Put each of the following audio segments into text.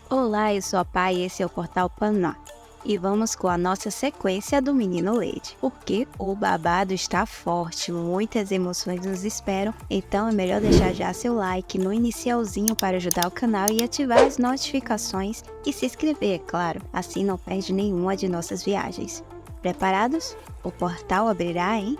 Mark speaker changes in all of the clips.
Speaker 1: Olá, eu sou a Pai e esse é o Portal Paná. E vamos com a nossa sequência do Menino Leite, porque o babado está forte, muitas emoções nos esperam, então é melhor deixar já seu like no inicialzinho para ajudar o canal e ativar as notificações e se inscrever, é claro, assim não perde nenhuma de nossas viagens. Preparados? O portal abrirá, hein?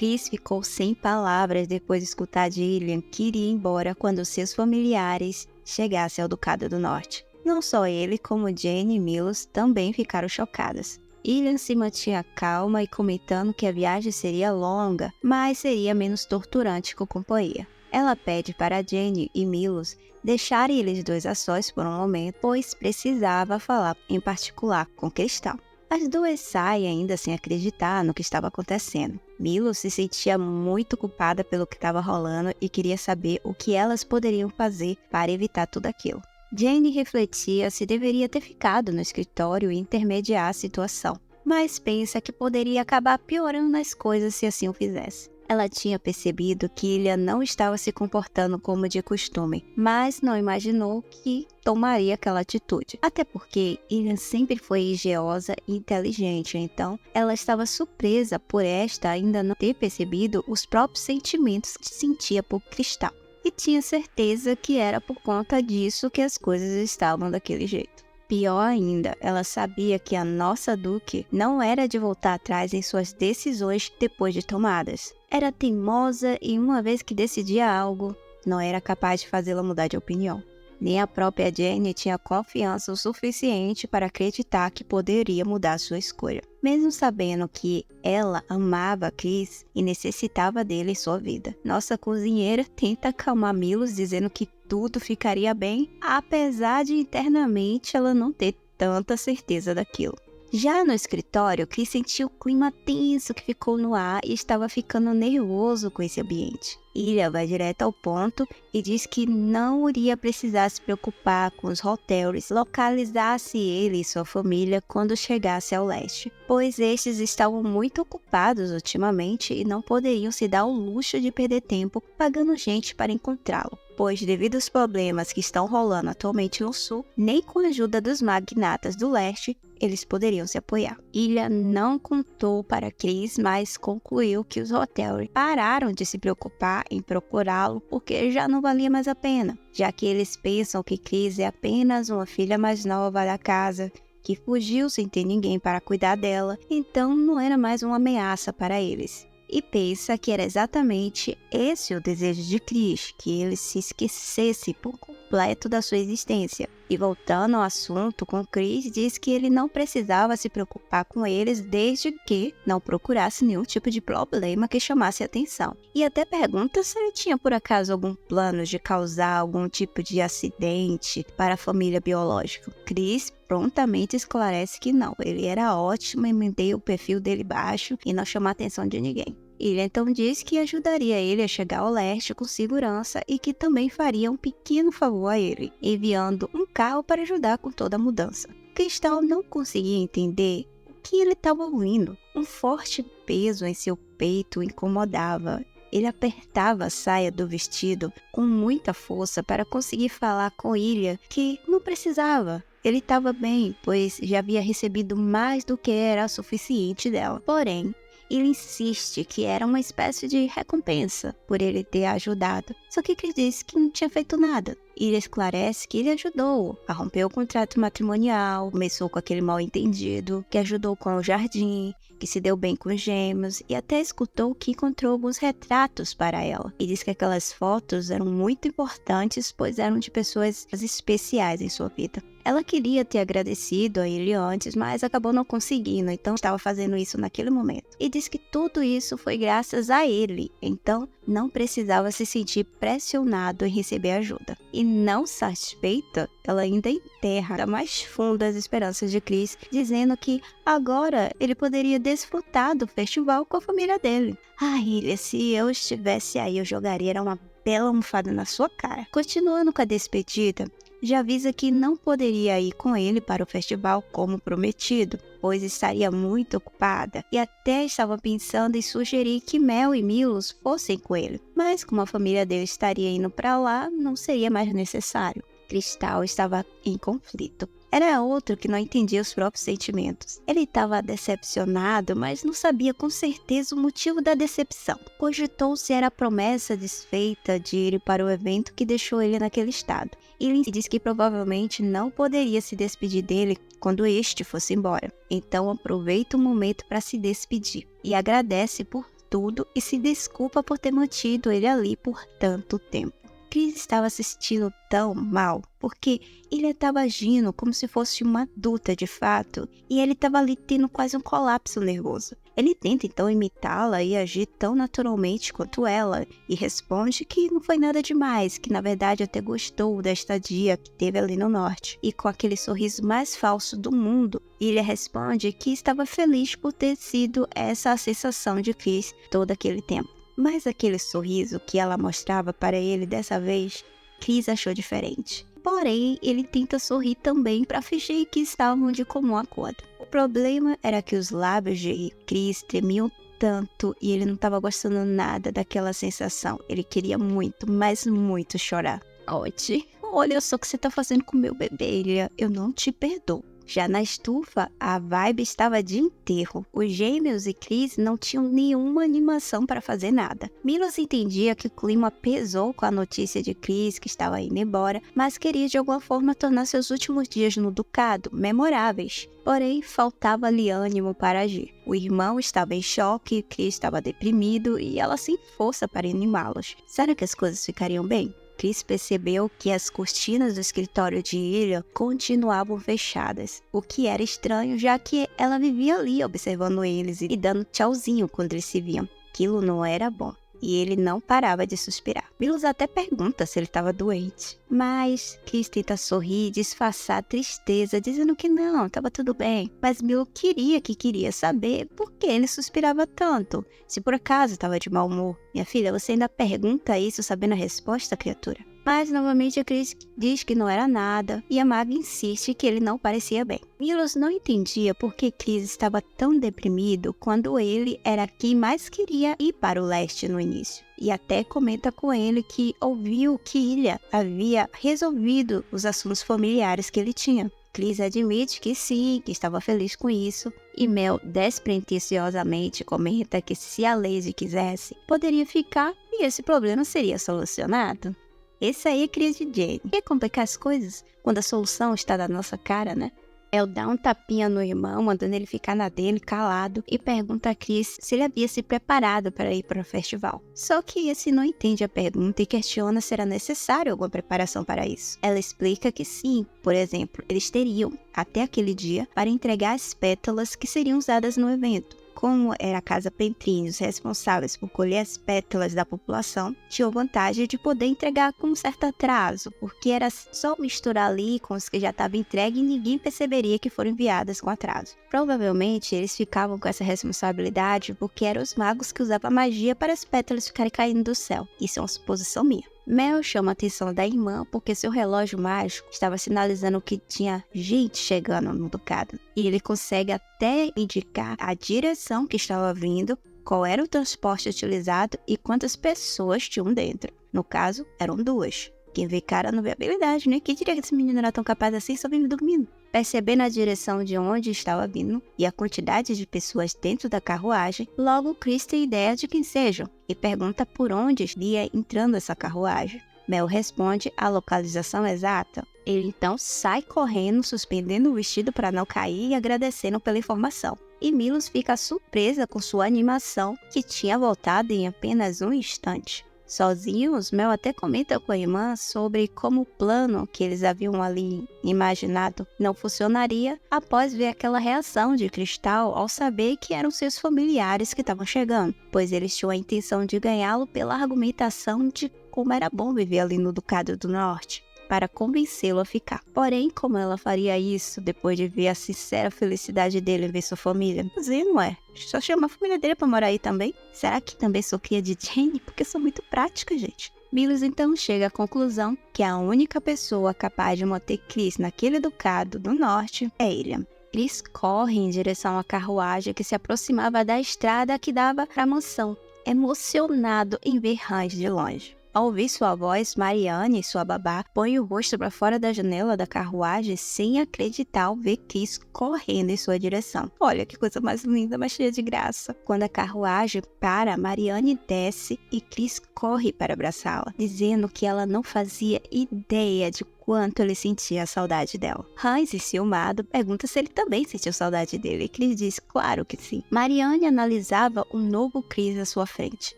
Speaker 1: Chris ficou sem palavras depois de escutar de Ilian que iria embora quando seus familiares chegassem ao Ducado do Norte. Não só ele, como Jane e Milos também ficaram chocadas. Ilian se mantinha calma e comentando que a viagem seria longa, mas seria menos torturante com companhia. Ela pede para Jane e Milos deixarem eles dois a sós por um momento, pois precisava falar em particular com Cristal. As duas saem ainda sem acreditar no que estava acontecendo. Milo se sentia muito culpada pelo que estava rolando e queria saber o que elas poderiam fazer para evitar tudo aquilo. Jane refletia se deveria ter ficado no escritório e intermediar a situação, mas pensa que poderia acabar piorando as coisas se assim o fizesse. Ela tinha percebido que Ilian não estava se comportando como de costume, mas não imaginou que tomaria aquela atitude. Até porque Ilian sempre foi engenhosa e inteligente, então ela estava surpresa por esta ainda não ter percebido os próprios sentimentos que sentia por Cristal. E tinha certeza que era por conta disso que as coisas estavam daquele jeito. Pior ainda, ela sabia que a nossa Duque não era de voltar atrás em suas decisões depois de tomadas. Era teimosa e uma vez que decidia algo, não era capaz de fazê-la mudar de opinião. Nem a própria Jane tinha confiança o suficiente para acreditar que poderia mudar sua escolha. Mesmo sabendo que ela amava Chris e necessitava dele em sua vida. Nossa cozinheira tenta acalmar Milos dizendo que tudo ficaria bem, apesar de internamente ela não ter tanta certeza daquilo. Já no escritório, Chris sentiu o clima tenso que ficou no ar e estava ficando nervoso com esse ambiente. Ilian vai direto ao ponto e diz que não iria precisar se preocupar com os Hotels, localizasse ele e sua família quando chegasse ao leste, pois estes estavam muito ocupados ultimamente e não poderiam se dar o luxo de perder tempo pagando gente para encontrá-lo, pois devido aos problemas que estão rolando atualmente no sul, nem com a ajuda dos magnatas do leste, eles poderiam se apoiar. Ilian não contou para Chris, mas concluiu que os Hotels pararam de se preocupar em procurá-lo porque já não valia mais a pena, já que eles pensam que Chris é apenas uma filha mais nova da casa, que fugiu sem ter ninguém para cuidar dela, então não era mais uma ameaça para eles. E pensa que era exatamente esse o desejo de Chris, que ele se esquecesse por completo da sua existência. E voltando ao assunto com Chris, diz que ele não precisava se preocupar com eles desde que não procurasse nenhum tipo de problema que chamasse atenção. E até pergunta se ele tinha por acaso algum plano de causar algum tipo de acidente para a família biológica. Chris prontamente esclarece que não, ele era ótimo e manteve o perfil dele baixo e não chamar a atenção de ninguém. Ele então diz que ajudaria ele a chegar ao leste com segurança e que também faria um pequeno favor a ele, enviando um carro para ajudar com toda a mudança. Cristal não conseguia entender o que ele estava ouvindo. Um forte peso em seu peito o incomodava. Ele apertava a saia do vestido com muita força para conseguir falar com Ilian que não precisava. Ele estava bem, pois já havia recebido mais do que era suficiente dela. Porém, ele insiste que era uma espécie de recompensa por ele ter ajudado. Só que Chris disse que não tinha feito nada. Ele esclarece que ele ajudou a romper o contrato matrimonial, começou com aquele mal-entendido, que ajudou com o jardim, que se deu bem com os gêmeos e até escutou que encontrou alguns retratos para ela. E diz que aquelas fotos eram muito importantes, pois eram de pessoas especiais em sua vida. Ela queria ter agradecido a ele antes, mas acabou não conseguindo, então estava fazendo isso naquele momento. E diz que tudo isso foi graças a ele, então não precisava se sentir pressionado em receber ajuda. E não satisfeita, ela ainda enterra mais fundo as esperanças de Chris, dizendo que agora ele poderia desfrutar do festival com a família dele. Ilha, se eu estivesse aí, eu jogaria era uma bela almofada na sua cara. Continuando com a despedida, já avisa que não poderia ir com ele para o festival como prometido, pois estaria muito ocupada e até estava pensando em sugerir que Mel e Milos fossem com ele. Mas como a família dele estaria indo para lá, não seria mais necessário. Cristal estava em conflito. Era outro que não entendia os próprios sentimentos. Ele estava decepcionado, mas não sabia com certeza o motivo da decepção. Cogitou se era a promessa desfeita de ir para o evento que deixou ele naquele estado. Ele disse que provavelmente não poderia se despedir dele quando este fosse embora. Então aproveita o momento para se despedir e agradece por tudo e se desculpa por ter mantido ele ali por tanto tempo. Chris estava se sentindo tão mal, porque ele estava agindo como se fosse uma adulta de fato, e ele estava ali tendo quase um colapso nervoso. Ele tenta então imitá-la e agir tão naturalmente quanto ela, e responde que não foi nada demais, que na verdade até gostou da estadia que teve ali no norte. E com aquele sorriso mais falso do mundo, ele responde que estava feliz por ter sido essa a sensação de Chris todo aquele tempo. Mas aquele sorriso que ela mostrava para ele dessa vez, Chris achou diferente. Porém, ele tenta sorrir também para fingir que estavam de comum acordo. O problema era que os lábios de Chris tremiam tanto e ele não estava gostando nada daquela sensação. Ele queria muito, mas muito chorar. Ote, olha só o que você está fazendo com meu bebê, eu não te perdoo. Já na estufa, a vibe estava de enterro. Os gêmeos e Chris não tinham nenhuma animação para fazer nada. Milos entendia que o clima pesou com a notícia de Chris que estava indo embora, mas queria de alguma forma tornar seus últimos dias no ducado memoráveis. Porém, faltava-lhe ânimo para agir. O irmão estava em choque, Chris estava deprimido e ela sem força para animá-los. Será que as coisas ficariam bem? Chris percebeu que as cortinas do escritório de Ilha continuavam fechadas, o que era estranho, já que ela vivia ali observando eles e dando tchauzinho quando eles se viam. Aquilo não era bom, e ele não parava de suspirar. Milos até pergunta se ele estava doente, mas Chris tenta sorrir e disfarçar a tristeza, dizendo que não, estava tudo bem. Mas Milo queria saber por que ele suspirava tanto, se por acaso estava de mau humor. Minha filha, você ainda pergunta isso sabendo a resposta, criatura? Mas novamente a Chris diz que não era nada e a Maga insiste que ele não parecia bem. Milos não entendia por que Chris estava tão deprimido quando ele era quem mais queria ir para o leste no início. E até comenta com ele que ouviu que Ilha havia resolvido os assuntos familiares que ele tinha. Chris admite que sim, que estava feliz com isso, e Mel despretensiosamente comenta que se a Lazy quisesse, poderia ficar e esse problema seria solucionado. Esse aí é crise de Jane. Quer complicar as coisas quando a solução está na nossa cara, né? El dá um tapinha no irmão, mandando ele ficar na dele, calado, e pergunta a Chris se ele havia se preparado para ir para o festival. Só que esse não entende a pergunta e questiona se era necessário alguma preparação para isso. Ela explica que sim, por exemplo, eles teriam, até aquele dia, para entregar as pétalas que seriam usadas no evento. Como era a Casa Pentrini os responsáveis por colher as pétalas da população, tinham vantagem de poder entregar com um certo atraso, porque era só misturar ali com os que já estavam entregues e ninguém perceberia que foram enviadas com atraso. Provavelmente eles ficavam com essa responsabilidade porque eram os magos que usavam magia para as pétalas ficarem caindo do céu. Isso é uma suposição minha. Mel chama a atenção da irmã porque seu relógio mágico estava sinalizando que tinha gente chegando no ducado. E ele consegue até indicar a direção que estava vindo, qual era o transporte utilizado e quantas pessoas tinham dentro. No caso, eram 2. Quem vê cara não vê habilidade, né? Quem diria que esse menino era tão capaz assim só vive dormindo? Percebendo a direção de onde estava vindo e a quantidade de pessoas dentro da carruagem, logo Chris tem ideia de quem sejam e pergunta por onde ia entrando essa carruagem. Mel responde a localização exata. Ele então sai correndo, suspendendo o vestido para não cair e agradecendo pela informação. E Milos fica surpresa com sua animação, que tinha voltado em apenas um instante. Sozinhos, Mel até comenta com a irmã sobre como o plano que eles haviam ali imaginado não funcionaria após ver aquela reação de Cristal ao saber que eram seus familiares que estavam chegando, pois eles tinham a intenção de ganhá-lo pela argumentação de como era bom viver ali no Ducado do Norte, para convencê-lo a ficar. Porém, como ela faria isso depois de ver a sincera felicidade dele em ver sua família? Fazer, não é? Só chama a família dele pra morar aí também? Será que também sou cria de Jane? Porque eu sou muito prática, gente. Milos então chega à conclusão que a única pessoa capaz de manter Chris naquele ducado do norte é Ilha. Chris corre em direção à carruagem que se aproximava da estrada que dava para a mansão, emocionado em ver Hans de longe. Ao ouvir sua voz, Marianne, sua babá, põe o rosto para fora da janela da carruagem sem acreditar ao ver Chris correndo em sua direção. Olha que coisa mais linda, mas cheia de graça. Quando a carruagem para, Marianne desce e Chris corre para abraçá-la, dizendo que ela não fazia ideia de quanto ele sentia a saudade dela. Hans, enciumado, pergunta se ele também sentiu saudade dele, e Chris diz claro que sim. Marianne analisava um novo Chris à sua frente,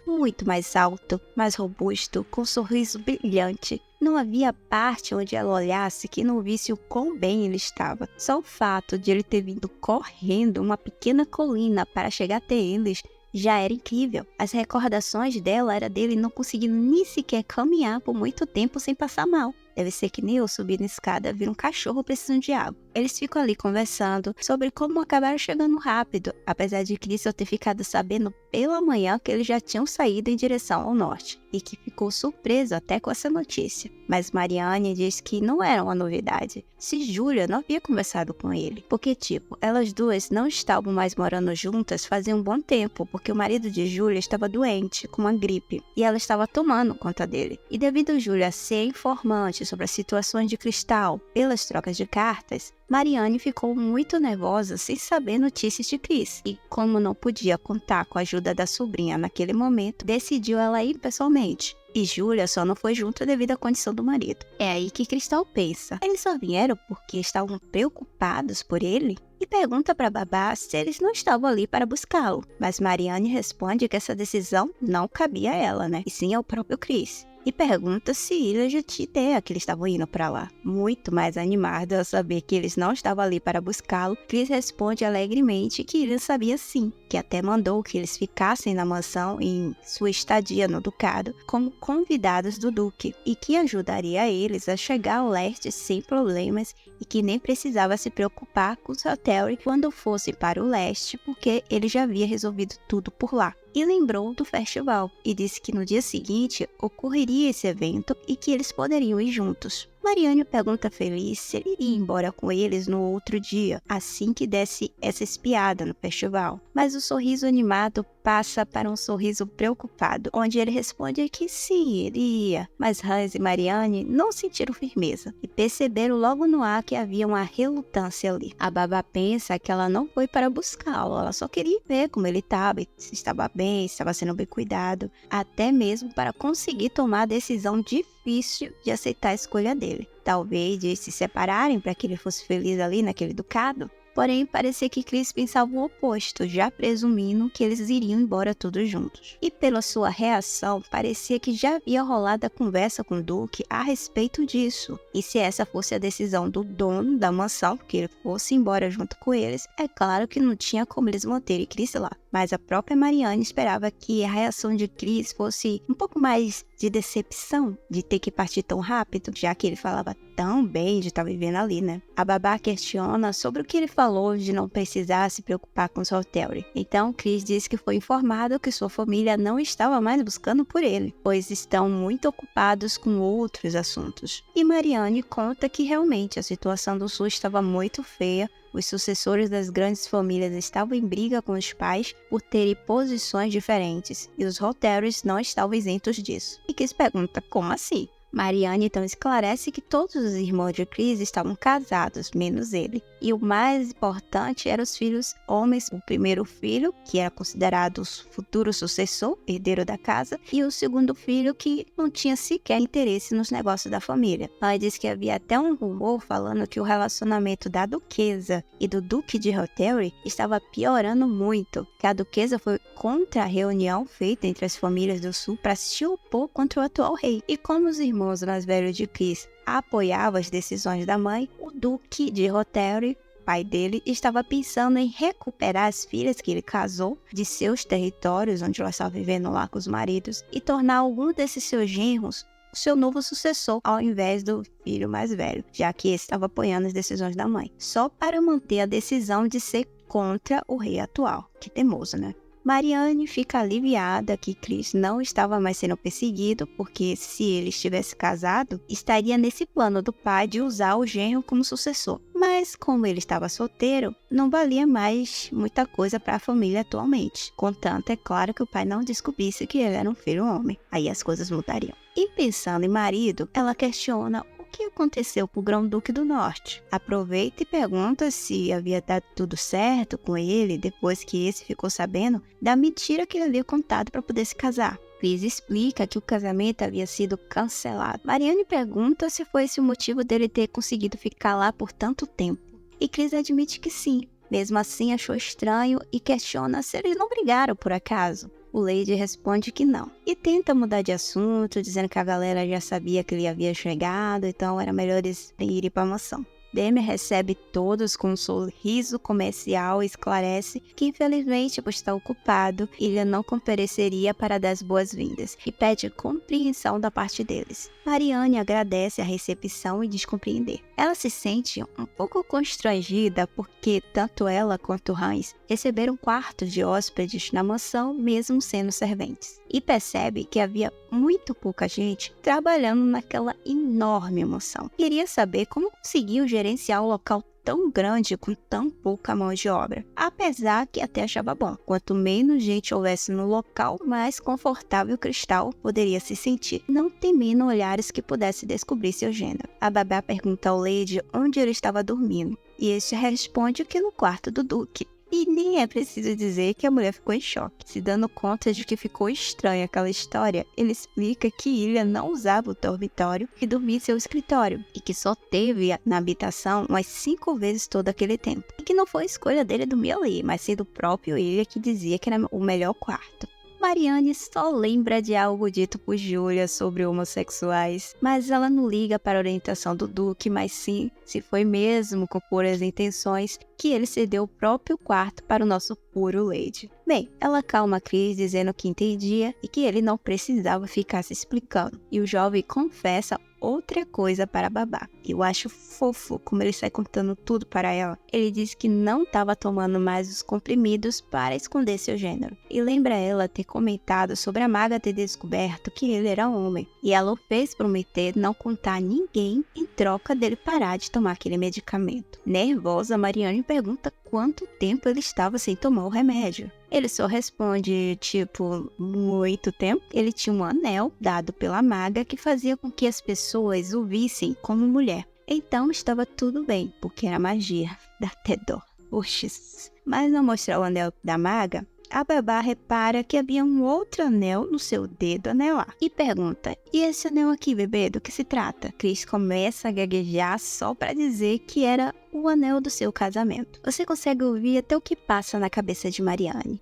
Speaker 1: muito mais alto, mais robusto, com um sorriso brilhante. Não havia parte onde ela olhasse que não visse o quão bem ele estava. Só o fato de ele ter vindo correndo uma pequena colina para chegar até eles já era incrível. As recordações dela era dele não conseguindo nem sequer caminhar por muito tempo sem passar mal. Deve ser que nem eu subir na escada vir um cachorro precisando de água. Eles ficam ali conversando sobre como acabaram chegando rápido, apesar de Chris ter ficado sabendo pela manhã que eles já tinham saído em direção ao norte, e que ficou surpreso até com essa notícia. Mas Marianne diz que não era uma novidade, se Julia não havia conversado com ele, porque elas duas não estavam mais morando juntas fazia um bom tempo, porque o marido de Julia estava doente, com uma gripe, e ela estava tomando conta dele. E devido a Julia ser informante sobre as situações de Cristal pelas trocas de cartas, Marianne ficou muito nervosa sem saber notícias de Chris. E como não podia contar com a ajuda da sobrinha naquele momento, decidiu ela ir pessoalmente. E Julia só não foi junto devido à condição do marido. É aí que Cristal pensa. Eles só vieram porque estavam preocupados por ele? E pergunta para babá se eles não estavam ali para buscá-lo. Mas Marianne responde que essa decisão não cabia a ela, né? E sim ao próprio Chris. E pergunta se Ilha já tinha ideia que eles estavam indo para lá. Muito mais animada ao saber que eles não estavam ali para buscá-lo, Chris responde alegremente que Ilha sabia sim, que até mandou que eles ficassem na mansão em sua estadia no ducado como convidados do duque e que ajudaria eles a chegar ao leste sem problemas e que nem precisava se preocupar com os Hotels quando fossem para o leste porque ele já havia resolvido tudo por lá. E lembrou do festival, e disse que no dia seguinte ocorreria esse evento e que eles poderiam ir juntos. Marianne pergunta feliz se ele iria embora com eles no outro dia, assim que desse essa espiada no festival. Mas o sorriso animado passa para um sorriso preocupado, onde ele responde que sim, ele ia. Mas Hans e Marianne não sentiram firmeza e perceberam logo no ar que havia uma relutância ali. A babá pensa que ela não foi para buscá-lo, ela só queria ver como ele estava, se estava bem, se estava sendo bem cuidado, até mesmo para conseguir tomar a decisão difícil de aceitar a escolha dele. Talvez de se separarem para que ele fosse feliz ali naquele ducado. Porém, parecia que Chris pensava o oposto, já presumindo que eles iriam embora todos juntos. E pela sua reação, parecia que já havia rolado a conversa com o Duque a respeito disso. E se essa fosse a decisão do dono da mansão, que ele fosse embora junto com eles, é claro que não tinha como eles manterem Chris lá. Mas a própria Marianne esperava que a reação de Chris fosse um pouco mais de decepção de ter que partir tão rápido, já que ele falava tão bem de estar vivendo ali, né? A babá questiona sobre o que ele falou de não precisar se preocupar com os Hotels. Então, Chris diz que foi informado que sua família não estava mais buscando por ele, pois estão muito ocupados com outros assuntos. E Marianne conta que realmente a situação do sul estava muito feia. Os sucessores das grandes famílias estavam em briga com os pais por terem posições diferentes, e os Hotels não estavam isentos disso. E Chris pergunta, como assim? Marianne então esclarece que todos os irmãos de Chris estavam casados, menos ele. E o mais importante eram os filhos homens, o primeiro filho, que era considerado o futuro sucessor, herdeiro da casa, e o segundo filho, que não tinha sequer interesse nos negócios da família. Ela diz que havia até um rumor falando que o relacionamento da duquesa e do duque de Hotels estava piorando muito, que a duquesa foi contra a reunião feita entre as famílias do sul para se opor contra o atual rei. E como os irmãos mais velhos de Chris apoiavam as decisões da mãe, o duque de Hotels, pai dele, estava pensando em recuperar as filhas que ele casou de seus territórios, onde elas estavam vivendo lá com os maridos, e tornar algum desses seus genros o seu novo sucessor, ao invés do filho mais velho, já que esse estava apoiando as decisões da mãe, só para manter a decisão de ser contra o rei atual. Que teimoso, né? Marianne fica aliviada que Chris não estava mais sendo perseguido, porque se ele estivesse casado, estaria nesse plano do pai de usar o genro como sucessor. Mas como ele estava solteiro, não valia mais muita coisa para a família atualmente. Contanto, é claro que o pai não descobrisse que ele era um filho homem. Aí as coisas mudariam. E pensando em marido, ela questiona o que aconteceu com o Grão-Duque do Norte. Aproveita e pergunta se havia dado tudo certo com ele depois que esse ficou sabendo da mentira que ele havia contado para poder se casar. Chris explica que o casamento havia sido cancelado. Marianne pergunta se foi esse o motivo dele ter conseguido ficar lá por tanto tempo. E Chris admite que sim. Mesmo assim, achou estranho e questiona se eles não brigaram por acaso. O Lady responde que não. E tenta mudar de assunto, dizendo que a galera já sabia que ele havia chegado, então era melhor eles irem para a mansão. Demi recebe todos com um sorriso comercial e esclarece que, infelizmente, por estar ocupado, ele não compareceria para dar as boas-vindas e pede compreensão da parte deles. Marianne agradece a recepção e diz compreender. Ela se sente um pouco constrangida porque tanto ela quanto Hans receberam quartos de hóspedes na mansão, mesmo sendo serventes. E percebe que havia muito pouca gente trabalhando naquela enorme mansão. Queria saber como conseguiu gerenciar um local tão grande com tão pouca mão de obra. Apesar que até achava bom. Quanto menos gente houvesse no local, mais confortável o Cristal poderia se sentir, não temendo olhares que pudessem descobrir seu gênero. A babá pergunta ao Lady onde ele estava dormindo, e este responde que no quarto do Duque. E nem é preciso dizer que a mulher ficou em choque. Se dando conta de que ficou estranha aquela história, ele explica que Ilha não usava o dormitório e dormia em seu escritório, e que só teve na habitação umas 5 vezes todo aquele tempo. E que não foi escolha dele dormir ali, mas sim do próprio Ilha que dizia que era o melhor quarto. Marianne só lembra de algo dito por Julia sobre homossexuais, mas ela não liga para a orientação do Duque, mas sim, se foi mesmo com puras intenções, que ele cedeu o próprio quarto para o nosso puro Lady. Bem, ela calma Chris dizendo que entendia e que ele não precisava ficar se explicando, e o jovem confessa outra coisa para a babá. Eu acho fofo como ele sai contando tudo para ela. Ele diz que não estava tomando mais os comprimidos para esconder seu gênero. E lembra ela ter comentado sobre a maga ter descoberto que ele era homem. E ela o fez prometer não contar a ninguém em troca dele parar de tomar aquele medicamento. Nervosa, Marianne pergunta quanto tempo ele estava sem tomar o remédio. Ele só responde, tipo, muito tempo. Ele tinha um anel dado pela maga que fazia com que as pessoas o vissem como mulher. Então estava tudo bem, porque era magia. Dá até dó. Oxis. Mas ao mostrar o anel da maga, a babá repara que havia um outro anel no seu dedo anelar. E pergunta, e esse anel aqui, bebê, do que se trata? Chris começa a gaguejar só para dizer que era o anel do seu casamento. Você consegue ouvir até o que passa na cabeça de Marianne.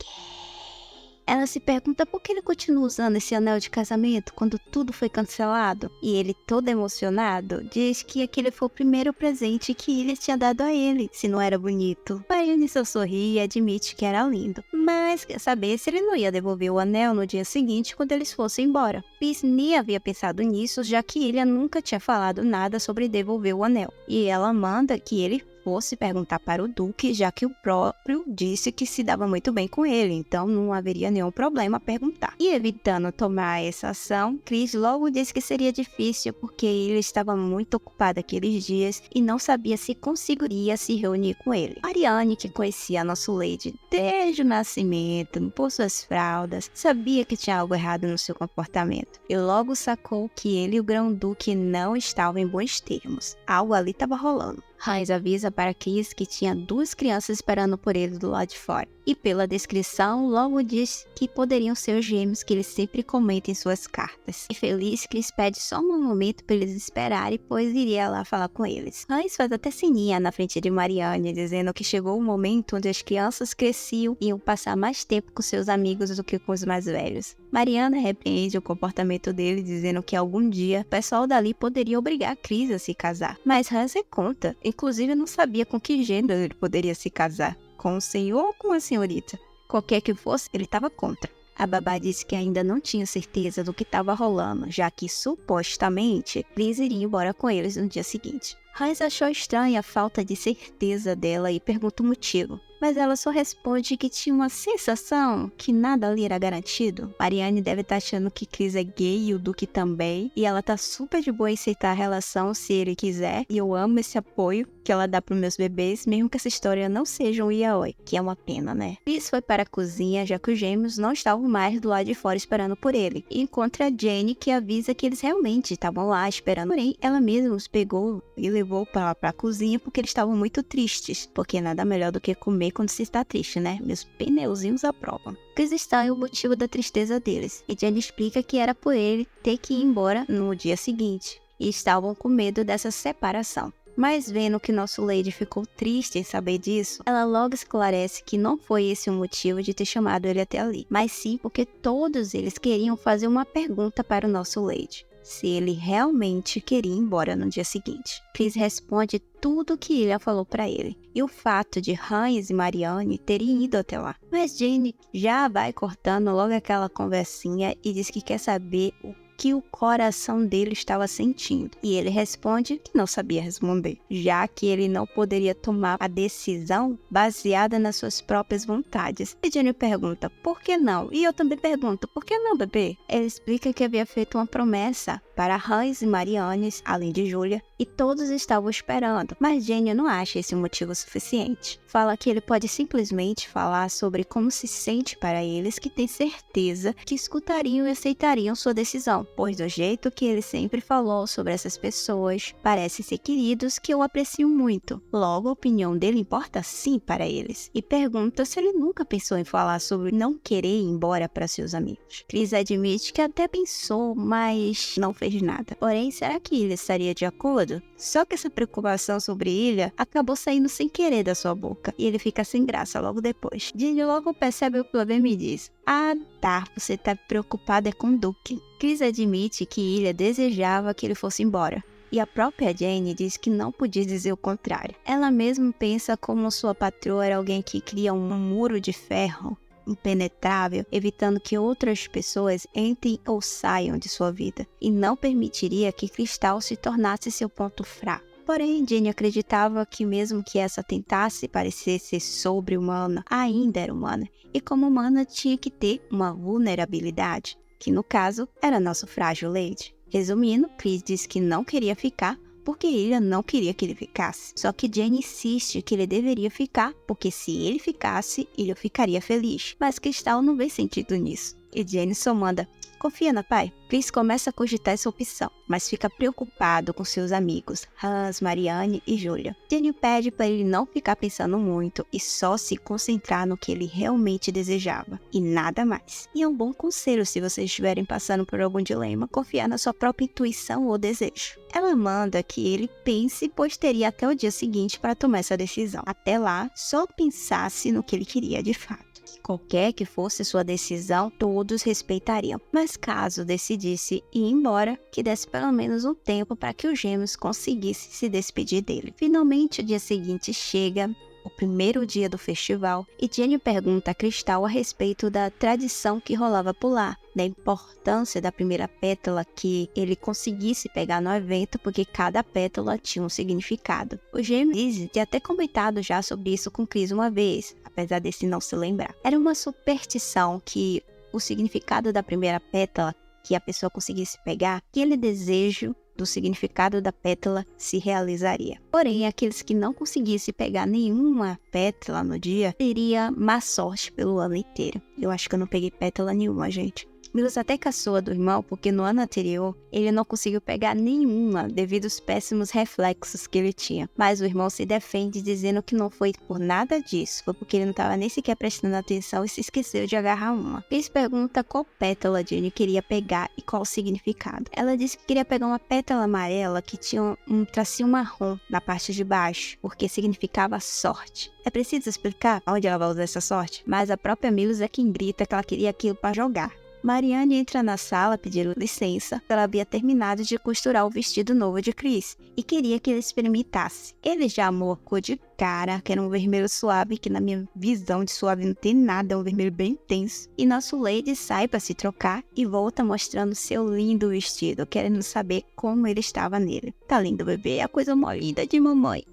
Speaker 1: Ela se pergunta por que ele continua usando esse anel de casamento quando tudo foi cancelado. E ele, todo emocionado, diz que aquele foi o primeiro presente que ele tinha dado a ele, se não era bonito. Marianne só sorri e admite que era lindo, mas quer saber se ele não ia devolver o anel no dia seguinte quando eles fossem embora. Chris nem havia pensado nisso, já que ele nunca tinha falado nada sobre devolver o anel. E ela manda que ele fosse perguntar para o Duque, já que o próprio disse que se dava muito bem com ele, então não haveria nenhum problema perguntar. E evitando tomar essa ação, Chris logo disse que seria difícil porque ele estava muito ocupado aqueles dias e não sabia se conseguiria se reunir com ele. Marianne, que conhecia a nossa Lady desde o nascimento, por suas fraldas, sabia que tinha algo errado no seu comportamento e logo sacou que ele e o Grão-Duque não estavam em bons termos. Algo ali estava rolando. Hans avisa para Chris que tinha 2 crianças esperando por ele do lado de fora. E pela descrição, logo diz que poderiam ser os gêmeos que ele sempre comenta em suas cartas. E feliz, Chris pede só um momento para eles esperarem, pois iria lá falar com eles. Hans faz até sininha na frente de Marianne, dizendo que chegou o momento onde as crianças cresciam e iam passar mais tempo com seus amigos do que com os mais velhos. Marianne repreende o comportamento dele, dizendo que algum dia o pessoal dali poderia obrigar Chris a se casar. Mas Hans é contra. Inclusive, não sabia com que gênero ele poderia se casar. Com o senhor ou com a senhorita. Qualquer que fosse, ele estava contra. A babá disse que ainda não tinha certeza do que estava rolando, já que, supostamente, Chris iria embora com eles no dia seguinte. Hans achou estranha a falta de certeza dela e pergunta o motivo. mas ela só responde que tinha uma sensação que nada ali era garantido. Marianne deve estar achando que Chris é gay e o Duke também, e ela tá super de boa em aceitar a relação se ele quiser, e eu amo esse apoio que ela dá pros meus bebês, mesmo que essa história não seja um yaoi, que é uma pena, né? Chris foi para a cozinha, já que os gêmeos não estavam mais do lado de fora esperando por ele, e encontra a Jenny, que avisa que eles realmente estavam lá esperando, porém ela mesma os pegou e levou para a cozinha porque eles estavam muito tristes, porque nada melhor do que comer quando se está triste, né? Meus pneuzinhos aprovam. Chris está é o motivo da tristeza deles, e Jenny explica que era por ele ter que ir embora no dia seguinte, e estavam com medo dessa separação. Mas vendo que nosso Lady ficou triste em saber disso, ela logo esclarece que não foi esse o motivo de ter chamado ele até ali, mas sim porque todos eles queriam fazer uma pergunta para o nosso Lady, se ele realmente queria ir embora no dia seguinte. Chris responde tudo o que Ilha falou para ele, e o fato de Hans e Marianne terem ido até lá. Mas Jenny já vai cortando logo aquela conversinha e diz que quer saber o que o coração dele estava sentindo. E ele responde que não sabia responder, já que ele não poderia tomar a decisão baseada nas suas próprias vontades. E Jenny pergunta, por que não? E eu também pergunto, por que não, bebê? Ele explica que havia feito uma promessa para Hans e Marianne, além de Julia, e todos estavam esperando, mas Jenny não acha esse motivo suficiente. Fala que ele pode simplesmente falar sobre como se sente para eles, que tem certeza que escutariam e aceitariam sua decisão, pois do jeito que ele sempre falou sobre essas pessoas, parecem ser queridos que eu aprecio muito. Logo, a opinião dele importa sim para eles, e pergunta se ele nunca pensou em falar sobre não querer ir embora para seus amigos. Chris admite que até pensou, mas não fez nada. Porém, será que ele estaria de acordo? Só que essa preocupação sobre Ilha acabou saindo sem querer da sua boca, e ele fica sem graça logo depois. Jenny logo percebe o problema e diz, ah tá, você tá preocupada com Duke. Chris admite que Ilha desejava que ele fosse embora, e a própria Jenny diz que não podia dizer o contrário. Ela mesma pensa como sua patroa era alguém que cria um muro de ferro impenetrável, evitando que outras pessoas entrem ou saiam de sua vida, e não permitiria que Cristal se tornasse seu ponto fraco. Porém, Jenny acreditava que mesmo que essa tentasse parecer ser sobre-humana, ainda era humana, e como humana tinha que ter uma vulnerabilidade, que no caso era nosso frágil Lady. Resumindo, Chris diz que não queria ficar, porque Ilha não queria que ele ficasse. Só que Jenny insiste que ele deveria ficar, porque se ele ficasse, Ilha ficaria feliz. Mas Cristal não vê sentido nisso. E Jenny só manda, confia na pai. Chris começa a cogitar essa opção, mas fica preocupado com seus amigos, Hans, Marianne e Julia. Jenny pede para ele não ficar pensando muito e só se concentrar no que ele realmente desejava, e nada mais. E é um bom conselho se vocês estiverem passando por algum dilema, confiar na sua própria intuição ou desejo. Ela manda que ele pense, pois teria até o dia seguinte para tomar essa decisão. Até lá, só pensasse no que ele queria de fato. Qualquer que fosse sua decisão, todos respeitariam. Mas caso decidisse ir embora, que desse pelo menos um tempo para que os gêmeos conseguissem se despedir dele. Finalmente, o dia seguinte chega, o primeiro dia do festival, e Jenny pergunta a Cristal a respeito da tradição que rolava por lá, da importância da primeira pétala que ele conseguisse pegar no evento, porque cada pétala tinha um significado. O gêmeo dizem ter até comentado já sobre isso com Chris uma vez, apesar desse não se lembrar. Era uma superstição que o significado da primeira pétala que a pessoa conseguisse pegar, aquele desejo do significado da pétala se realizaria. Porém, aqueles que não conseguissem pegar nenhuma pétala no dia, teria má sorte pelo ano inteiro. Eu acho que eu não peguei pétala nenhuma, gente. Milos até caçoa do irmão porque no ano anterior ele não conseguiu pegar nenhuma devido aos péssimos reflexos que ele tinha. Mas o irmão se defende dizendo que não foi por nada disso, foi porque ele não estava nem sequer prestando atenção e se esqueceu de agarrar uma. Chris pergunta qual pétala Jenny queria pegar e qual o significado. Ela disse que queria pegar uma pétala amarela que tinha um tracinho marrom na parte de baixo, porque significava sorte. É preciso explicar onde ela vai usar essa sorte? Mas a própria Milos é quem grita que ela queria aquilo para jogar. Marianne entra na sala pedindo licença. Ela havia terminado de costurar o vestido novo de Chris e queria que ele experimentasse. Ele já amou a cor de cara, que era um vermelho suave, que na minha visão de suave não tem nada, é um vermelho bem intenso. E nosso Lady sai para se trocar e volta mostrando seu lindo vestido, querendo saber como ele estava nele. Tá lindo, bebê, é a coisa mais linda de mamãe.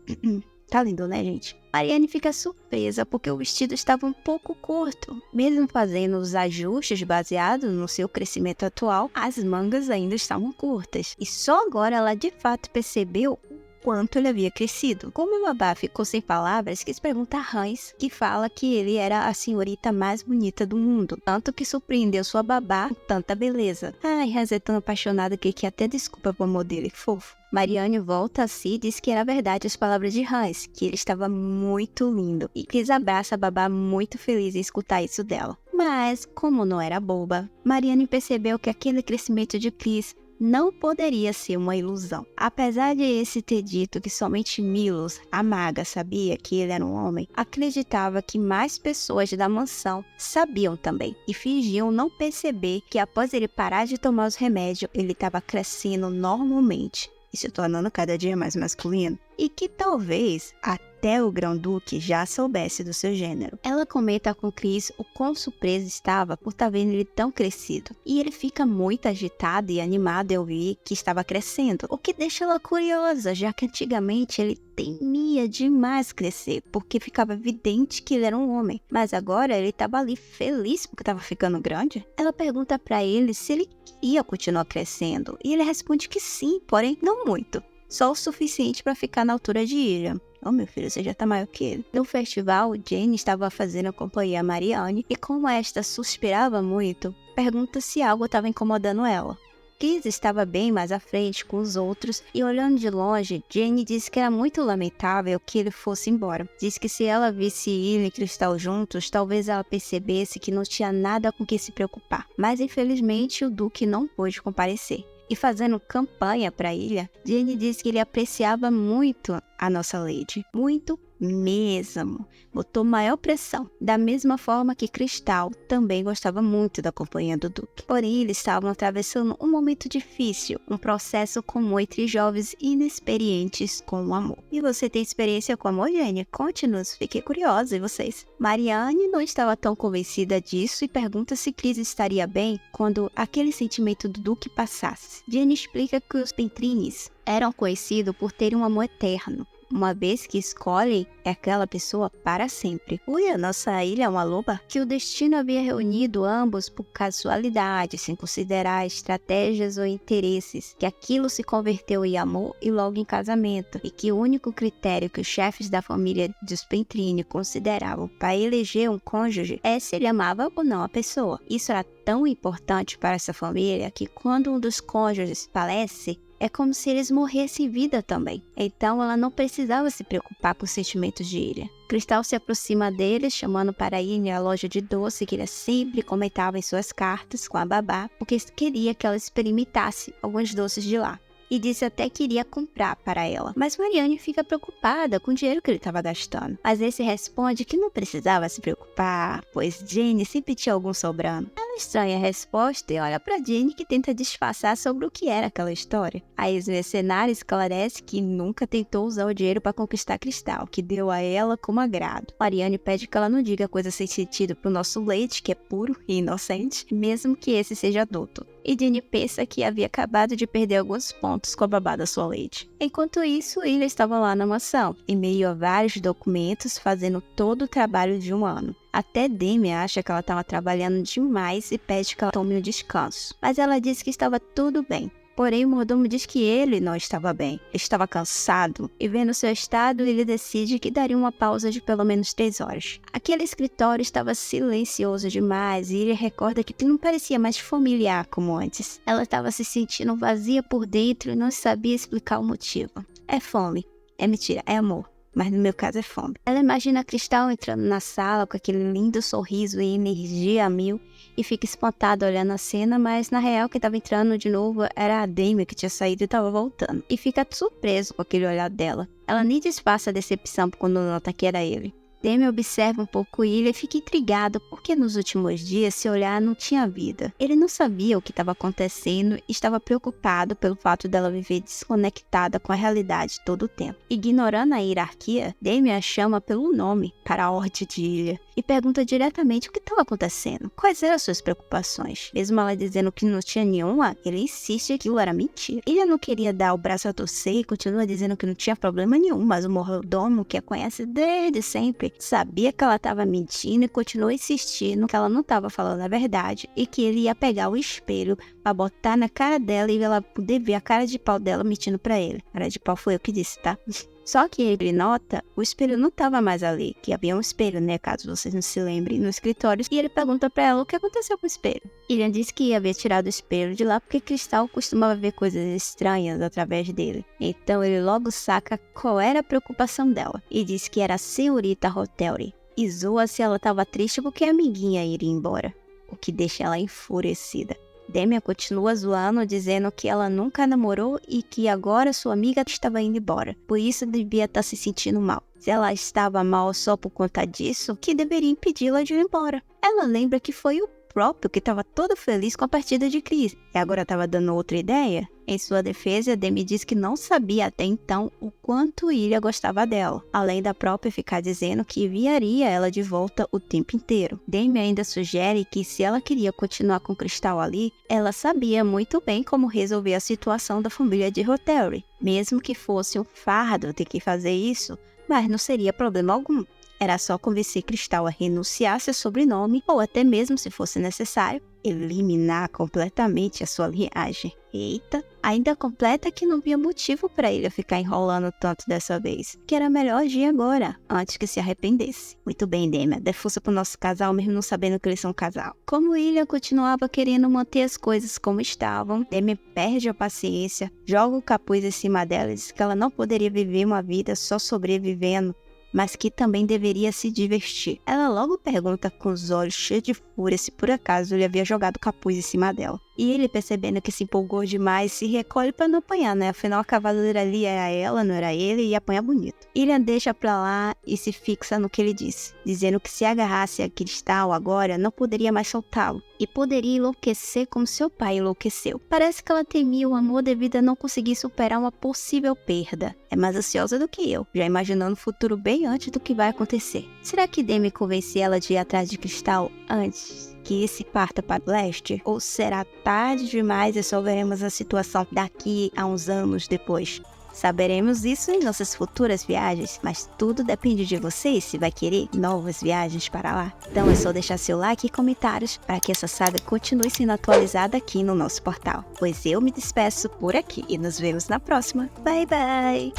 Speaker 1: Tá lindo, né, gente? Mariane fica surpresa porque o vestido estava um pouco curto. Mesmo fazendo os ajustes baseados no seu crescimento atual, as mangas ainda estavam curtas. E só agora ela de fato percebeu quanto ele havia crescido. Como o babá ficou sem palavras, quis perguntar a Hans, que fala que ele era a senhorita mais bonita do mundo, tanto que surpreendeu sua babá com tanta beleza. Ai, Hans é tão apaixonada que quer até desculpa pro amor dele, fofo. Mariane volta a si e diz que era verdade as palavras de Hans, que ele estava muito lindo, e Chris abraça a babá muito feliz em escutar isso dela. Mas, como não era boba, Mariane percebeu que aquele crescimento de Chris não poderia ser uma ilusão. Apesar de esse ter dito que somente Milos, a maga, sabia que ele era um homem, acreditava que mais pessoas da mansão sabiam também e fingiam não perceber que após ele parar de tomar os remédios, ele estava crescendo normalmente e se tornando cada dia mais masculino, e que talvez até o Grão-Duque já soubesse do seu gênero. Ela comenta com Chris o quão surpreso estava por estar vendo ele tão crescido, e ele fica muito agitado e animado em ouvir que estava crescendo, o que deixa ela curiosa, já que antigamente ele temia demais crescer, porque ficava evidente que ele era um homem, mas agora ele estava ali feliz porque estava ficando grande. Ela pergunta para ele se ele queria continuar crescendo, e ele responde que sim, porém não muito. Só o suficiente para ficar na altura de Ilian. Oh, meu filho, você já tá maior que ele. No festival, Jane estava fazendo companhia a Mariane e como esta suspirava muito, pergunta se algo estava incomodando ela. Chris estava bem mais à frente com os outros e olhando de longe, Jane disse que era muito lamentável que ele fosse embora. Disse que se ela visse ele e Cristal juntos, talvez ela percebesse que não tinha nada com que se preocupar. Mas infelizmente o Duque não pôde comparecer. E fazendo campanha para a ilha, Jane disse que ele apreciava muito a nossa Lady. Muito mesmo. Botou maior pressão. Da mesma forma que Cristal também gostava muito da companhia do Duque. Porém, eles estavam atravessando um momento difícil, um processo comum entre jovens inexperientes com o amor. E você tem experiência com amor, Jane? Conte-nos, fiquei curiosa, e vocês? Mariane não estava tão convencida disso e pergunta se Chris estaria bem quando aquele sentimento do Duque passasse. Jane explica que os Pentrines eram conhecidos por terem um amor eterno, uma vez que escolhem aquela pessoa para sempre. Ui, a nossa ilha é uma loba? Que o destino havia reunido ambos por casualidade, sem considerar estratégias ou interesses, que aquilo se converteu em amor e logo em casamento, e que o único critério que os chefes da família dos Pentrine consideravam para eleger um cônjuge é se ele amava ou não a pessoa. Isso era tão importante para essa família que quando um dos cônjuges falece, é como se eles morressem em vida também. Então ela não precisava se preocupar com os sentimentos de Ilian. Cristal se aproxima deles, chamando para ir à loja de doce que ele sempre comentava em suas cartas com a babá, porque queria que ela experimentasse alguns doces de lá. E disse até que iria comprar para ela. Mas Mariane fica preocupada com o dinheiro que ele estava gastando. Mas esse responde que não precisava se preocupar, pois Jane sempre tinha algum sobrando. Ela estranha a resposta e olha para Jane, que tenta disfarçar sobre o que era aquela história. A ex-mercenária esclarece que nunca tentou usar o dinheiro para conquistar Cristal, que deu a ela como agrado. Mariane pede que ela não diga coisa sem sentido pro nosso Leite, que é puro e inocente, mesmo que esse seja adulto. E Jane pensa que havia acabado de perder alguns pontos com a babá da sua Lady. Enquanto isso, Ilian estava lá na mansão, em meio a vários documentos, fazendo todo o trabalho de um ano. Até Demi acha que ela estava trabalhando demais e pede que ela tome um descanso. Mas ela diz que estava tudo bem. Porém, o mordomo diz que ele não estava bem, estava cansado, e vendo seu estado, ele decide que daria uma pausa de pelo menos 3 horas. Aquele escritório estava silencioso demais e ele recorda que não parecia mais familiar como antes. Ela estava se sentindo vazia por dentro e não sabia explicar o motivo. É fome. É mentira, é amor. Mas no meu caso é fome. Ela imagina Cristal entrando na sala com aquele lindo sorriso e energia a mil e fica espantada olhando a cena, mas na real quem estava entrando de novo era a Demi, que tinha saído e estava voltando. E fica surpreso com aquele olhar dela. Ela nem disfarça a decepção quando nota que era ele. Demi observa um pouco Ilha e fica intrigado porque nos últimos dias seu olhar não tinha vida. Ele não sabia o que estava acontecendo e estava preocupado pelo fato dela viver desconectada com a realidade todo o tempo. Ignorando a hierarquia, Demi a chama pelo nome para a ordem de Ilha e pergunta diretamente o que estava acontecendo, quais eram suas preocupações. Mesmo ela dizendo que não tinha nenhuma, ele insiste que aquilo era mentira. Ilha não queria dar o braço a torcer e continua dizendo que não tinha problema nenhum, mas o mordomo, que a conhece desde sempre, sabia que ela estava mentindo e continuou insistindo que ela não estava falando a verdade e que ele ia pegar o espelho para botar na cara dela e ela poder ver a cara de pau dela mentindo para ele. Cara de pau foi eu que disse, tá? Só que ele nota, o espelho não estava mais ali, que havia um espelho, né, caso vocês não se lembrem, no escritório, e ele pergunta pra ela o que aconteceu com o espelho. Ilian disse que havia tirado o espelho de lá porque Cristal costumava ver coisas estranhas através dele. Então ele logo saca qual era a preocupação dela, e diz que era a senhorita Hotelry, e zoa se ela estava triste porque a amiguinha iria embora, o que deixa ela enfurecida. Demi continua zoando, dizendo que ela nunca namorou e que agora sua amiga estava indo embora. Por isso devia estar se sentindo mal. Se ela estava mal só por conta disso, que deveria impedi-la de ir embora. Ela lembra que foi o próprio que estava todo feliz com a partida de Chris e agora estava dando outra ideia. Em sua defesa, Demi diz que não sabia até então o quanto Ilha gostava dela, além da própria ficar dizendo que enviaria ela de volta o tempo inteiro. Demi ainda sugere que se ela queria continuar com Cristal ali, ela sabia muito bem como resolver a situação da família de Hotelry, mesmo que fosse um fardo ter que fazer isso, mas não seria problema algum. Era só convencer Cristal a renunciar seu sobrenome ou até mesmo, se fosse necessário, eliminar completamente a sua linhagem. Eita, ainda completa que não via motivo para ele ficar enrolando tanto dessa vez, que era melhor agir agora, antes que se arrependesse. Muito bem, Demi, dê força pro nosso casal mesmo não sabendo que eles são um casal. Como Ilha continuava querendo manter as coisas como estavam, Demi perde a paciência, joga o capuz em cima dela e diz que ela não poderia viver uma vida só sobrevivendo, mas que também deveria se divertir. Ela logo pergunta com os olhos cheios de fúria se por acaso ele havia jogado o capuz em cima dela. E ele, percebendo que se empolgou demais, se recolhe para não apanhar, né? Afinal, a cavaleira ali era ela, não era ele, e ia apanhar bonito. Ilian deixa pra lá e se fixa no que ele disse, dizendo que se agarrasse a Cristal agora, não poderia mais soltá-lo, e poderia enlouquecer como seu pai enlouqueceu. Parece que ela temia o amor devido a não conseguir superar uma possível perda. É mais ansiosa do que eu, já imaginando o futuro bem antes do que vai acontecer. Será que Demi convence ela de ir atrás de Cristal antes que esse parta para o leste? Ou será tarde demais e só veremos a situação daqui a uns anos depois? Saberemos isso em nossas futuras viagens, mas tudo depende de vocês se vai querer novas viagens para lá. Então é só deixar seu like e comentários para que essa saga continue sendo atualizada aqui no nosso portal. Pois eu me despeço por aqui e nos vemos na próxima. Bye, bye!